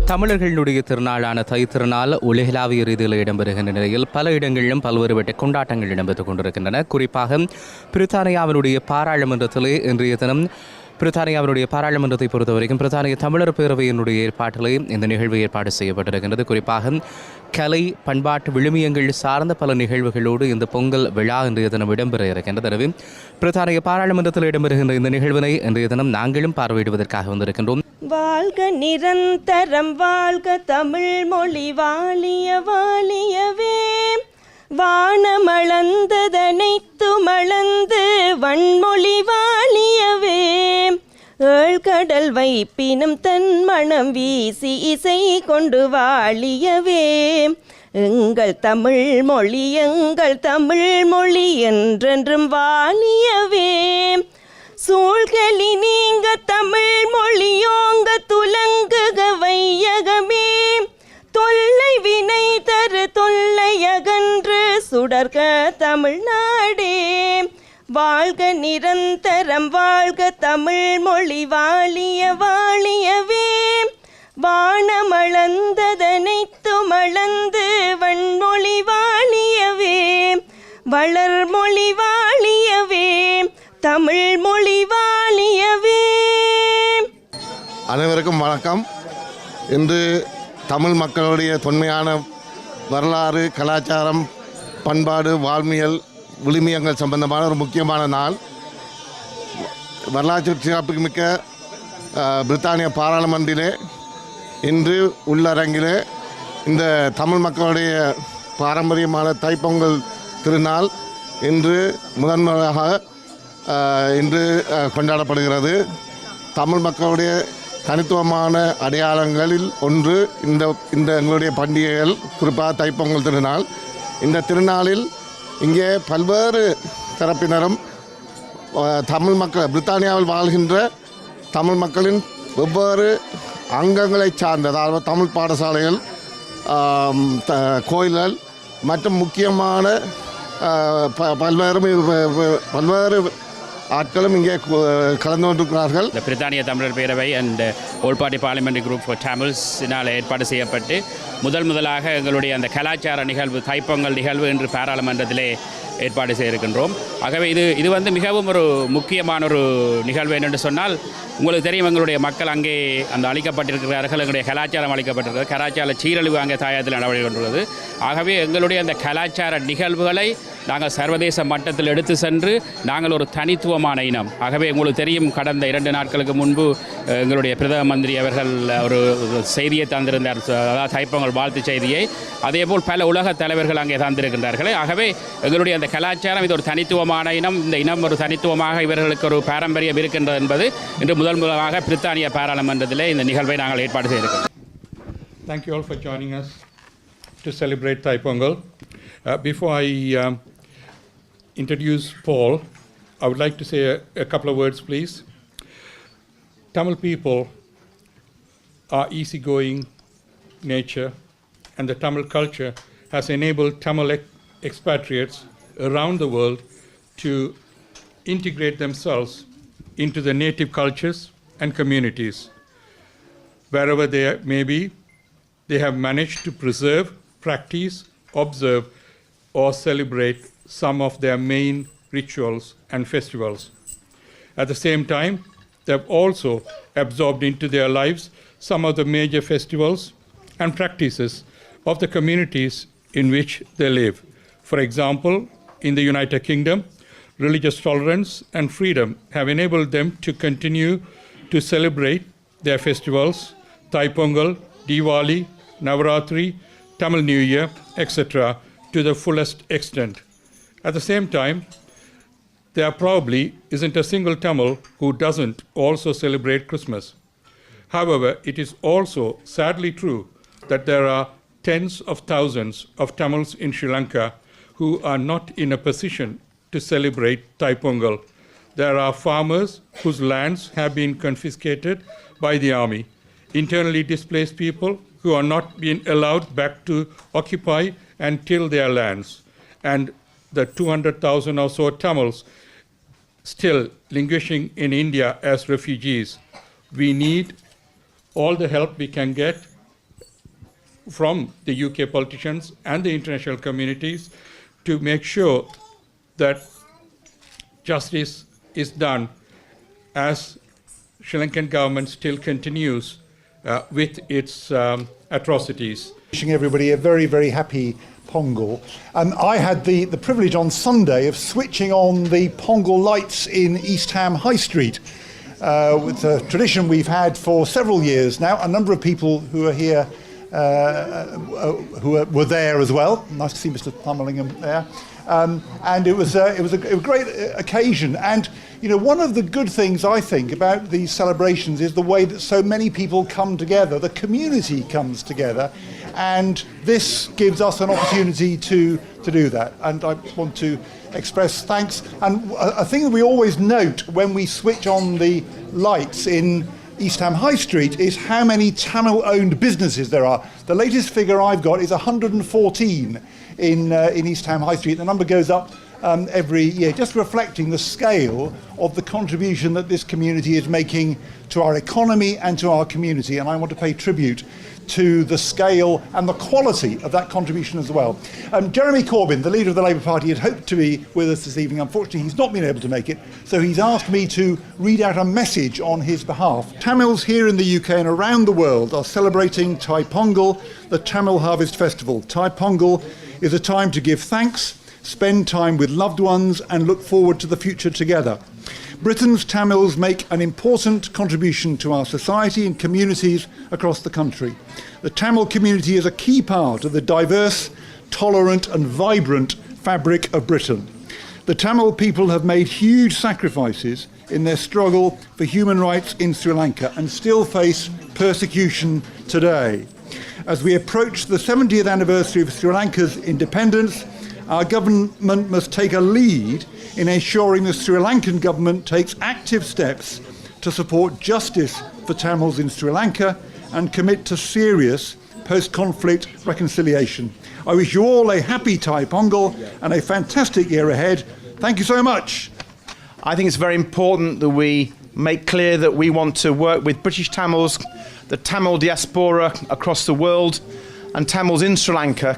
தமிழர்களுடைய திருநாளான தை திருநாள் உலகளாவிய ரீதியில் இடம்பெறுகின்ற நிலையில் பல இடங்களிலும் பல்வேறுபட்ட கொண்டாட்டங்கள் இடம்பெற்றுக் கொண்டிருக்கின்றன. குறிப்பாக பிரித்தானியாவினுடைய பாராளுமன்றத்திலே இன்றைய தினம் பிரித்தானியாவினுடைய பாராளுமன்றத்தை பொறுத்தவரைக்கும் பிரித்தானிய தமிழர் பேரவையினுடைய ஏற்பாட்டிலே இந்த நிகழ்வு ஏற்பாடு செய்யப்பட்டிருக்கின்றது. குறிப்பாக கலை பண்பாட்டு விழுமியங்கள் சார்ந்த பல நிகழ்வுகளோடு இந்த பொங்கல் விழா இன்றைய தினம் இடம்பெற இருக்கின்றது. எனவே பிரித்தானிய பாராளுமன்றத்தில் இடம்பெறுகின்ற இந்த நிகழ்வினை இன்றைய தினம் நாங்களும் பார்வையிடுவதற்காக வந்திருக்கின்றோம். வாழ்க நிரந்தரம் வாழ்க தமிழ் மொழி வாழிய வாழியவே, வானமளந்ததனைத்து மளந்து வன்மொழி வாழியவே, ஏழ்கடல் வைப்பினும் தன் மணம் வீசி இசை கொண்டு வாழியவே, எங்கள் தமிழ் மொழி என்றென்றும் வாழியவே, சூழ்களி நீங்க தமிழ் மொழியோங்க துலங்குக வையகமே, தொல்லை வினை தரு தொல்லை அகன்று சுடர்க தமிழ்நாடே, வாழ்க நிரந்தரம் வாழ்க தமிழ் மொழி வாழிய வாழியவே, வானமளந்ததனைத்து மளந்து வன்மொழி வாழியவே, வளர்மொழி வாழியவே, தமிழ் மொழி வாழியவே. அனைவருக்கும் வணக்கம். இன்று தமிழ் மக்களுடைய தொன்மையான வரலாறு, கலாச்சாரம், பண்பாடு, வாழ்வியல், விழுமியங்கள் சம்பந்தமான ஒரு முக்கியமான நாள். வரலாற்று சிறப்புமிக்க பிரித்தானிய பாராளுமன்றிலே இன்று உள்ளரங்கிலே இந்த தமிழ் மக்களுடைய பாரம்பரியமான தைப்பொங்கல் திருநாள் இன்று முதன்முறையாக இன்று கொண்டாடப்படுகிறது. தமிழ் மக்களுடைய தனித்துவமான அடையாளங்களில் ஒன்று இந்த எங்களுடைய பண்டிகைகள், குறிப்பாக தைப்பொங்கல் திருநாள். இந்த திருநாளில் இங்கே பல்வேறு தரப்பினரும் தமிழ் மக்கள், பிரித்தானியாவில் வாழ்கின்ற தமிழ் மக்களின் வெவ்வேறு அங்கங்களை சார்ந்த, அதாவது தமிழ் பாடசாலைகள், கோயில்கள் மற்றும் முக்கியமான பல்வேறு ஆட்களும் இங்கே கலந்து கொண்டிருக்கிறார்கள். இந்த பிரித்தானிய தமிழர் பேரவை and all party parliamentary group for தமிழ்ஸினால் ஏற்பாடு செய்யப்பட்டு முதலாக எங்களுடைய அந்த கலாச்சார நிகழ்வு, தைப்பொங்கல் நிகழ்வு இன்று பாராளுமன்றத்திலே ஏற்பாடு செய்திருக்கின்றோம். ஆகவே இது வந்து மிகவும் ஒரு முக்கியமான ஒரு நிகழ்வு. என்னென்று சொன்னால், உங்களுக்கு தெரியும், எங்களுடைய மக்கள் அங்கே அந்த அளிக்கப்பட்டிருக்கிறார்கள், எங்களுடைய கலாச்சாரம் அளிக்கப்பட்டிருக்கிறது, கலாச்சார சீரழிவு அங்கே தாயத்தில் நடவடிக்கை கொண்டுள்ளது. ஆகவே எங்களுடைய அந்த கலாச்சார நிகழ்வுகளை நாங்கள் சர்வதேச மட்டத்தில் எடுத்து சென்று நாங்கள் ஒரு தனித்துவமான இனம். ஆகவே உங்களுக்கு தெரியும், கடந்த 2 நாட்களுக்கு முன்பு எங்களுடைய பிரதம மந்திரி அவர்கள் ஒரு செய்தியை தந்திருந்தார், அதாவது தைப்பொங்கல் வாழ்த்து செய்தியை. அதேபோல் பல உலக தலைவர்கள் அங்கே தந்திருக்கின்றார்கள். ஆகவே எங்களுடைய அந்த கலாச்சாரம் இது ஒரு தனித்துவமான இனம். இந்த இனம் ஒரு தனித்துவமாக இவர்களுக்கு ஒரு பாரம்பரியம் இருக்கின்றது என்பது இன்று முதலாக பிரித்தானிய பாராளுமன்றத்திலே இந்த நிகழ்வை நாங்கள் ஏற்பாடு செய்திருக்கிறோம். Thank you all for joining us to celebrate Thai Pongal. Before I introduce Paul, I would like to say a couple of words, please. Tamil people are easygoing nature, and the Tamil culture has enabled Tamil expatriates around the world to integrate themselves into the native cultures and communities. Wherever they may be, they have managed to preserve, practice, observe, or celebrate some of their main rituals and festivals. At the same time, they have also absorbed into their lives some of the major festivals and practices of the communities in which they live. For example, in the United Kingdom, religious tolerance and freedom have enabled them to continue to celebrate their festivals, Thai Pongal, Diwali, Navaratri, Tamil New Year, etc., to the fullest extent. At the same time, there probably isn't a single Tamil who doesn't also celebrate Christmas. However, it is also sadly true that there are tens of thousands of Tamils in Sri Lanka who are not in a position to celebrate Thai Pongal. There are farmers whose lands have been confiscated by the army, internally displaced people who are not being allowed back to occupy and till their lands, and the 200,000 or so Tamils still languishing in India as refugees. We need all the help we can get from the UK politicians and the international communities to make sure that justice is done as Sri Lankan government still continues with its atrocities. Wishing everybody a very, very happy Pongal. I had the privilege on Sunday of switching on the Pongal lights in East Ham High Street. With a tradition we've had for several years now. A number of people who are here were there as well. Nice to see Mr. Thummerlingham there. And it was a great occasion. And you know, one of the good things I think about these celebrations is the way that so many people come together. The community comes together, and this gives us an opportunity to do that. And I want to express thanks. And a thing that we always note when we switch on the lights in East Ham High Street is how many Tamil-owned businesses there are. The latest figure I've got is 114 in East Ham High Street. The number goes up every year, just reflecting the scale of the contribution that this community is making to our economy and to our community. And I want to pay tribute to the scale and the quality of that contribution as well. Jeremy Corbyn, the leader of the Labour Party, had hoped to be with us this evening. Unfortunately, he's not been able to make it, so he's asked me to read out a message on his behalf. Tamils here in the UK and around the world are celebrating Thai Pongal, the Tamil Harvest Festival. Thai Pongal is a time to give thanks, spend time with loved ones, and look forward to the future together. Britain's Tamils make an important contribution to our society and communities across the country. The Tamil community is a key part of the diverse, tolerant and vibrant fabric of Britain. The Tamil people have made huge sacrifices in their struggle for human rights in Sri Lanka and still face persecution today. As we approach the 70th anniversary of Sri Lanka's independence, our government must take a lead in ensuring the Sri Lankan government takes active steps to support justice for Tamils in Sri Lanka and commit to serious post-conflict reconciliation. I wish you all a happy Thai Pongal and a fantastic year ahead. Thank you so much. I think it's very important that we make clear that we want to work with British Tamils, the Tamil diaspora across the world, and Tamils in Sri Lanka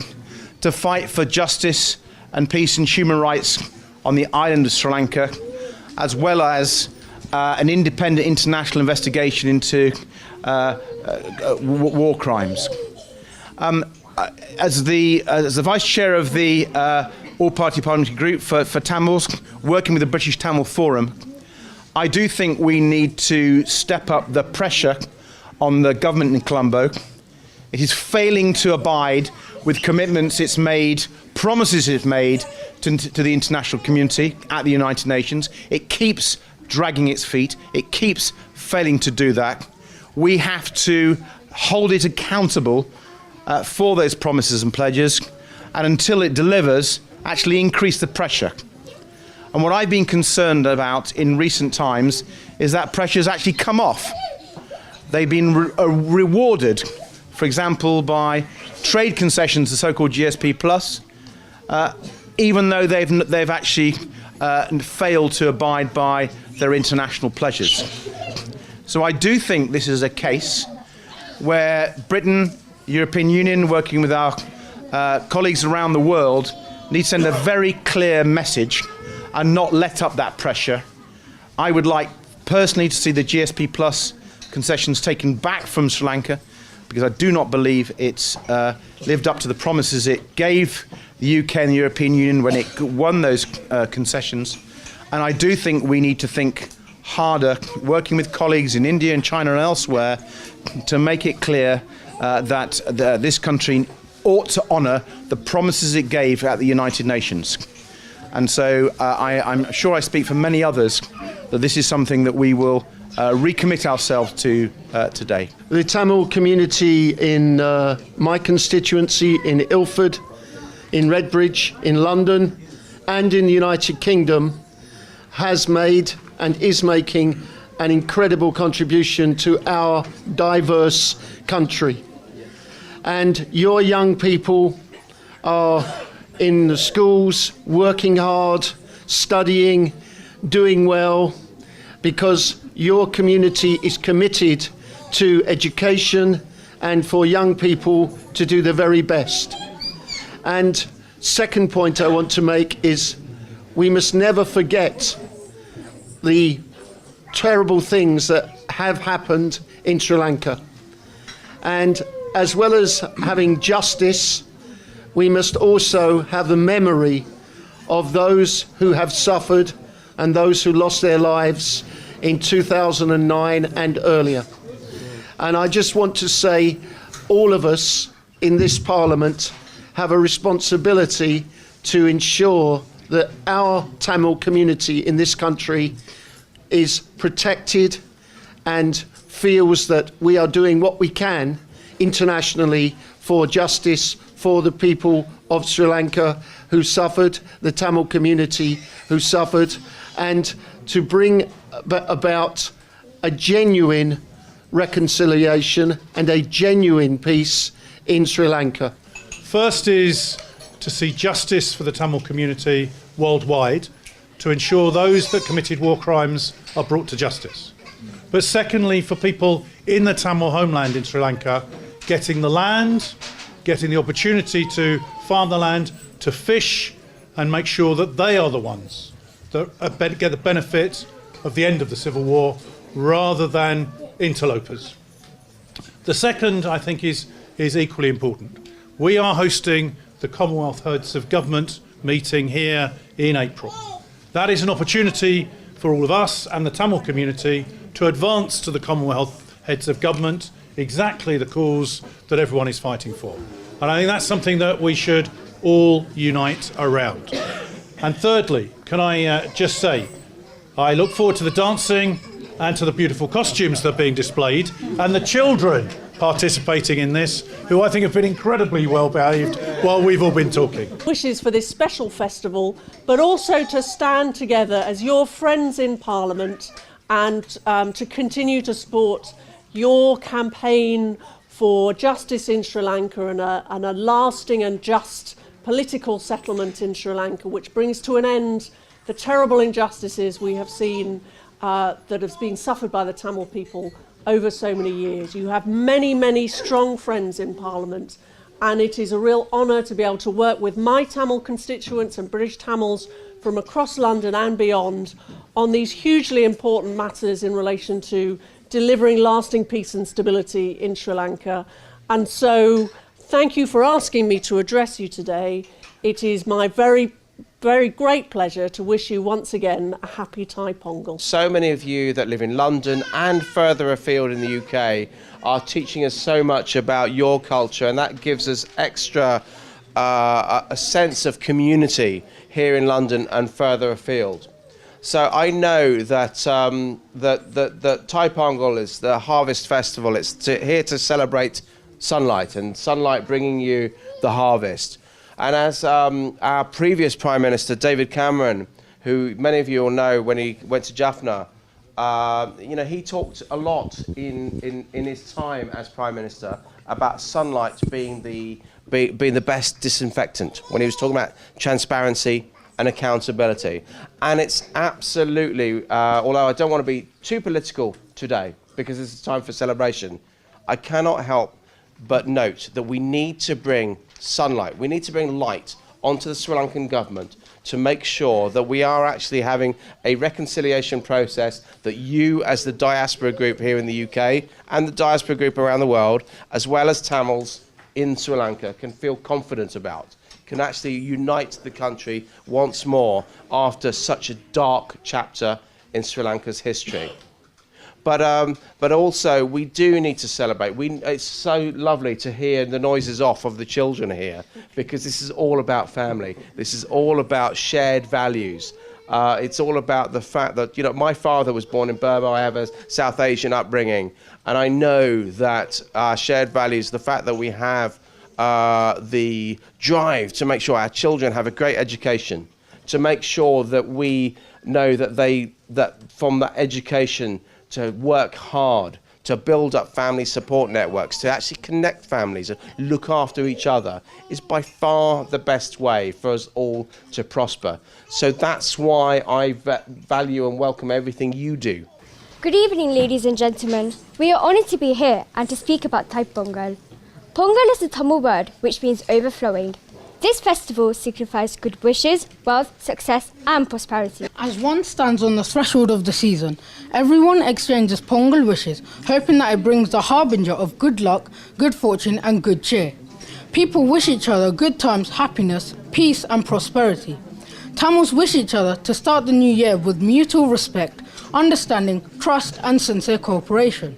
to fight for justice and peace and human rights on the island of Sri Lanka, as well as an independent international investigation into war crimes. As the Vice Chair of the All-Party Parliamentary Group for Tamils, working with the British Tamil Forum, I do think we need to step up the pressure on the government in Colombo. It is failing to abide with commitments it's made, promises it's made to the international community at the United Nations. It keeps dragging its feet. It keeps failing to do that. We have to hold it accountable for those promises and pledges, and until it delivers, actually increase the pressure. And what I've been concerned about in recent times is that pressure's actually come off. They've been rewarded, for example, by trade concessions, the so-called GSP Plus, even though they've actually failed to abide by their international pledges. So I do think this is a case where Britain, European Union, working with our colleagues around the world, need to send a very clear message and not let up that pressure. I would like personally to see the GSP Plus concessions taken back from Sri Lanka, because I do not believe it's lived up to the promises it gave the UK and the European Union when it won those concessions. And I do think we need to think harder, working with colleagues in India and China and elsewhere, to make it clear that this country ought to honour the promises it gave at the United Nations. And so I'm sure I speak for many others that this is something that we will recommit ourselves to today. The Tamil community in my constituency, in Ilford, in Redbridge, in London, and in the United Kingdom, has made and is making an incredible contribution to our diverse country. And your young people are in the schools, working hard, studying, doing well, because your community is committed to education and for young people to do the very best. And second point I want to make is we must never forget the terrible things that have happened in Sri Lanka. And as well as having justice, we must also have the memory of those who have suffered and those who lost their lives in 2009 and earlier. And I just want to say all of us in this Parliament have a responsibility to ensure that our Tamil community in this country is protected and feels that we are doing what we can internationally for justice for the people of Sri Lanka who suffered, the Tamil community who suffered, and to bring about a genuine reconciliation and a genuine peace in Sri Lanka. First is to see justice for the Tamil community worldwide, to ensure those that committed war crimes are brought to justice. But secondly, for people in the Tamil homeland in Sri Lanka, getting the land, getting the opportunity to farm the land, to fish, and make sure that they are the ones that get the benefit of the end of the civil war rather than interlopers. The second, I think, is equally important. We are hosting the Commonwealth Heads of Government meeting here in April. That is an opportunity for all of us and the Tamil community to advance to the Commonwealth Heads of Government exactly the cause that everyone is fighting for. And I think that's something that we should all unite around. And thirdly, can I just say, I look forward to the dancing and to the beautiful costumes that are being displayed, and the children participating in this, who I think have been incredibly well behaved while we've all been talking. Wishes for this special festival, but also to stand together as your friends in Parliament and to continue to support your campaign for justice in Sri Lanka and a lasting and just political settlement in Sri Lanka, which brings to an end the terrible injustices we have seen that have been suffered by the Tamil people over so many years. You have many, many strong friends in Parliament, and it is a real honour to be able to work with my Tamil constituents and British Tamils from across London and beyond on these hugely important matters in relation to delivering lasting peace and stability in Sri Lanka. And so thank you for asking me to address you today. It is my very great pleasure to wish you once again a happy Thai Pongal. So many of you that live in London and further afield in the UK are teaching us so much about your culture, and that gives us extra a sense of community here in London and further afield. So I know that that Thai Pongal is the harvest festival. It's here to celebrate sunlight, and sunlight bringing you the harvest. And as our previous Prime Minister, David Cameron, who many of you will know when he went to Jaffna, he talked a lot in his time as Prime Minister about sunlight being the best disinfectant, when he was talking about transparency and accountability. And it's absolutely, although I don't want to be too political today, because it's a time for celebration, I cannot help but note that we need to bring sunlight, we need to bring light onto the Sri Lankan government to make sure that we are actually having a reconciliation process that you, as the diaspora group here in the UK and the diaspora group around the world, as well as Tamils in Sri Lanka, can feel confident about, can actually unite the country once more after such a dark chapter in Sri Lanka's history. But also, we do need to celebrate. It's so lovely to hear the noises off of the children here, because this is all about family. This is all about shared values. It's all about the fact that, my father was born in Burma. I have a South Asian upbringing. And I know that our shared values, the fact that we have the drive to make sure our children have a great education, to make sure that we know that from that education, to work hard, to build up family support networks, to actually connect families and look after each other, is by far the best way for us all to prosper. So that's why I value and welcome everything you do. Good evening, ladies and gentlemen. We are honoured to be here and to speak about Thai Pongal. Pongal is a Tamil word which means overflowing. This festival signifies good wishes, wealth, success and prosperity. As one stands on the threshold of the season, everyone exchanges Pongal wishes, hoping that it brings the harbinger of good luck, good fortune and good cheer. People wish each other good times, happiness, peace and prosperity. Tamils wish each other to start the new year with mutual respect, understanding, trust and sincere cooperation.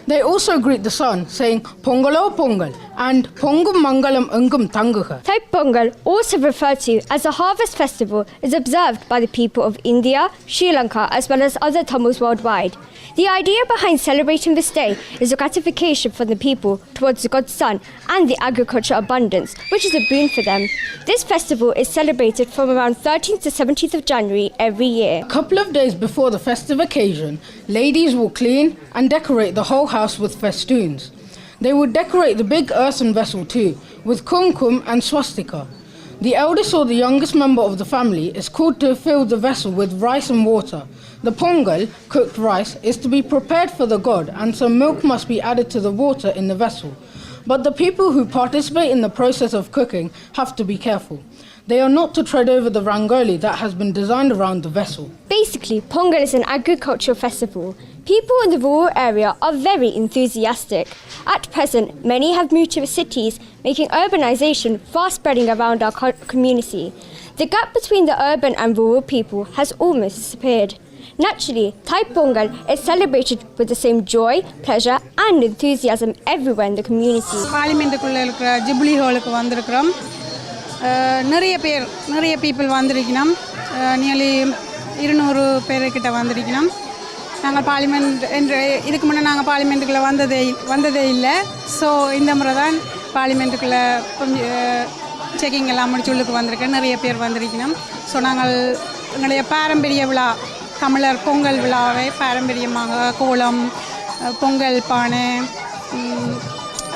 They also greet the sun, saying Pongalo Pongal and Pongum Mangalam Ungum Tanguha. Thai Pongal, also referred to as a harvest festival, is observed by the people of India, Sri Lanka as well as other Tamils worldwide. The idea behind celebrating this day is a gratification from the people towards the god's sun and the agriculture abundance, which is a boon for them. This festival is celebrated from around 13th to 17th of January every year. A couple of days before the festive occasion, ladies will clean and decorate the whole house with festoons. They would decorate the big earthen vessel too, with kumkum and swastika. The eldest or the youngest member of the family is called to fill the vessel with rice and water. The pongal, cooked rice, is to be prepared for the god and some milk must be added to the water in the vessel. But the people who participate in the process of cooking have to be careful. They are not to tread over the rangoli that has been designed around the vessel. Basically, Pongal is an agricultural festival. People in the rural area are very enthusiastic. At present, many have moved to the cities, making urbanization fast spreading around our community. The gap between the urban and rural people has almost disappeared. Naturally, Thai Pongal is celebrated with the same joy, pleasure and enthusiasm everywhere in the community. நிறைய people வந்திருக்கணும். Nearly 200 பேர்கிட்ட வந்திருக்கணும். நாங்கள் parliament இதுக்கு முன்னே நாங்கள் பார்லிமெண்ட்டுக்குள்ளே வந்ததே இல்லை. ஸோ இந்த முறை தான் பார்லிமெண்ட்டுக்குள்ளே கொஞ்சம் செக்கிங் எல்லாம் முடிச்சு உள்ளுக்கு வந்திருக்கேன். நிறைய பேர் வந்திருக்கணும். ஸோ நாங்கள் எங்களுடைய பாரம்பரிய விழா தமிழர் பொங்கல் விழாவை பாரம்பரியமாக கோலம், பொங்கல் பானை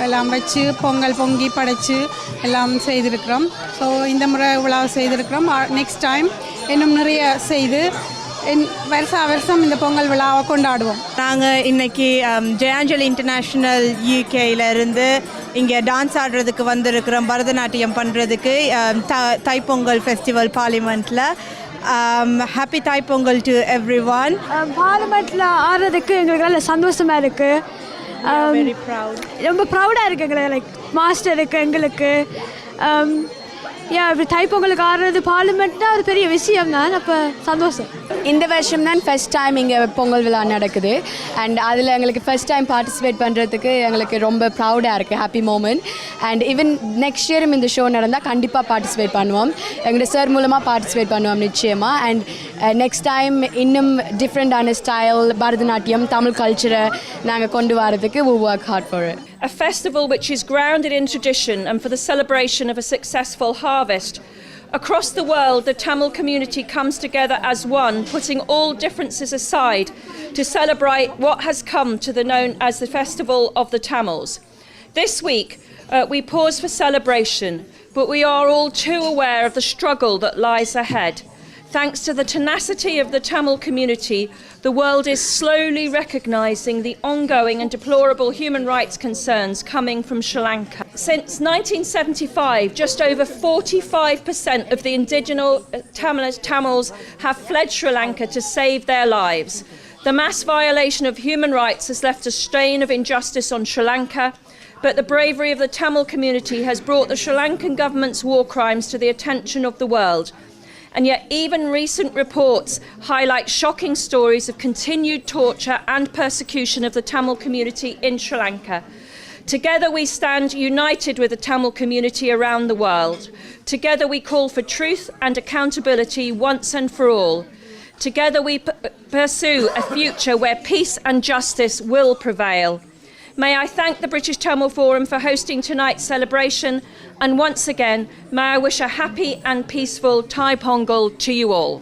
எல்லாம் வச்சு பொங்கல் பொங்கி படைச்சு எல்லாம் செய்திருக்கிறோம். ஸோ இந்த முறை விழா செய்திருக்கிறோம். நெக்ஸ்ட் டைம் இன்னும் நிறைய செய்து வருஷம் இந்த பொங்கல் விழாவை கொண்டாடுவோம். நாங்கள் இன்றைக்கி ஜெயாஞ்சலி இன்டர்நேஷ்னல் யூகேயிலேருந்து இங்கே டான்ஸ் ஆடுறதுக்கு வந்திருக்கிறோம், பரதநாட்டியம் பண்ணுறதுக்கு தைப்பொங்கல் ஃபெஸ்டிவல் பார்லிமெண்ட்டில். Happy Thai Pongal to everyone. பார்லிமெண்ட்டில் ஆடுறதுக்கு எங்களுக்கு நல்ல சந்தோஷமாக இருக்குது. ரொம்ப ப்ரௌடாக இருக்குது எங்களை, லைக் மாஸ்டர் இருக்குது எங்களுக்கு. இப்படி தைப்பொங்கலுக்கு ஆடுறது பார்லிமெண்ட்னா ஒரு பெரிய விஷயம் தான். அப்போ சந்தோஷம். இந்த வருஷம் தான் ஃபர்ஸ்ட் டைம் இங்கே பொங்கல் விழா நடக்குது. அண்ட் அதில் எங்களுக்கு ஃபர்ஸ்ட் டைம் பார்ட்டிசிபேட் பண்ணுறதுக்கு எங்களுக்கு ரொம்ப ப்ரௌடாக இருக்குது, happy moment. And even next இயரும் இந்த ஷோ நடந்தால் கண்டிப்பாக பார்ட்டிசிபேட் பண்ணுவோம். எங்களோட சார் மூலமாக பார்ட்டிசிபேட் பண்ணுவோம் நிச்சயமாக. அண்ட் நெக்ஸ்ட் டைம் இன்னும் டிஃப்ரெண்டான ஸ்டைல் பரதநாட்டியம், தமிழ் கல்ச்சரை நாங்கள் கொண்டு வரதுக்கு we work hard for it. A festival which is grounded in tradition and for the celebration of a successful harvest. Across the world, the Tamil community comes together as one, putting all differences aside to celebrate what has come to the known as the Festival of the Tamils. This week, we pause for celebration, but we are all too aware of the struggle that lies ahead. Thanks to the tenacity of the Tamil community, the world is slowly recognising the ongoing and deplorable human rights concerns coming from Sri Lanka. Since 1975, just over 45% of the indigenous Tamils have fled Sri Lanka to save their lives. The mass violation of human rights has left a stain of injustice on Sri Lanka, but the bravery of the Tamil community has brought the Sri Lankan government's war crimes to the attention of the world. And yet even recent reports highlight shocking stories of continued torture and persecution of the Tamil community in Sri Lanka. Together we stand united with the Tamil community around the world. Together we call for truth and accountability once and for all. Together we pursue a future where peace and justice will prevail. May I thank the British Tamil Forum for hosting tonight's celebration, and once again, may I wish a happy and peaceful Thai Pongal to you all.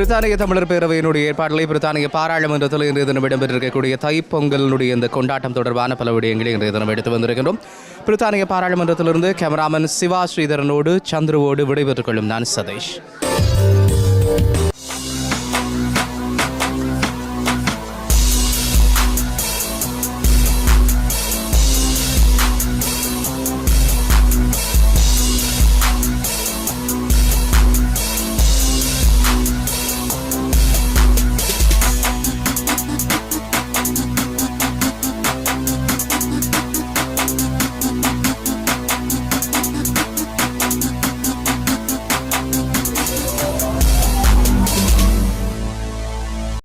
பிரித்தானிய தமிழர் பேரவையினுடைய ஏற்பாட்டிலே பிரித்தானிய பாராளுமன்றத்தில் இன்றைய தினம் இடம்பெற்றிருக்கக்கூடிய தைப்பொங்கலினுடைய இந்த கொண்டாட்டம் தொடர்பான பல விடயங்களை இன்றைய தினம் எடுத்து வந்திருக்கின்றோம். பிரித்தானிய பாராளுமன்றத்திலிருந்து கேமராமேன் சிவா ஸ்ரீதரனோடு சந்துருவோடு விடைபெற்றுக் கொள்ளும் நான் சதீஷ்.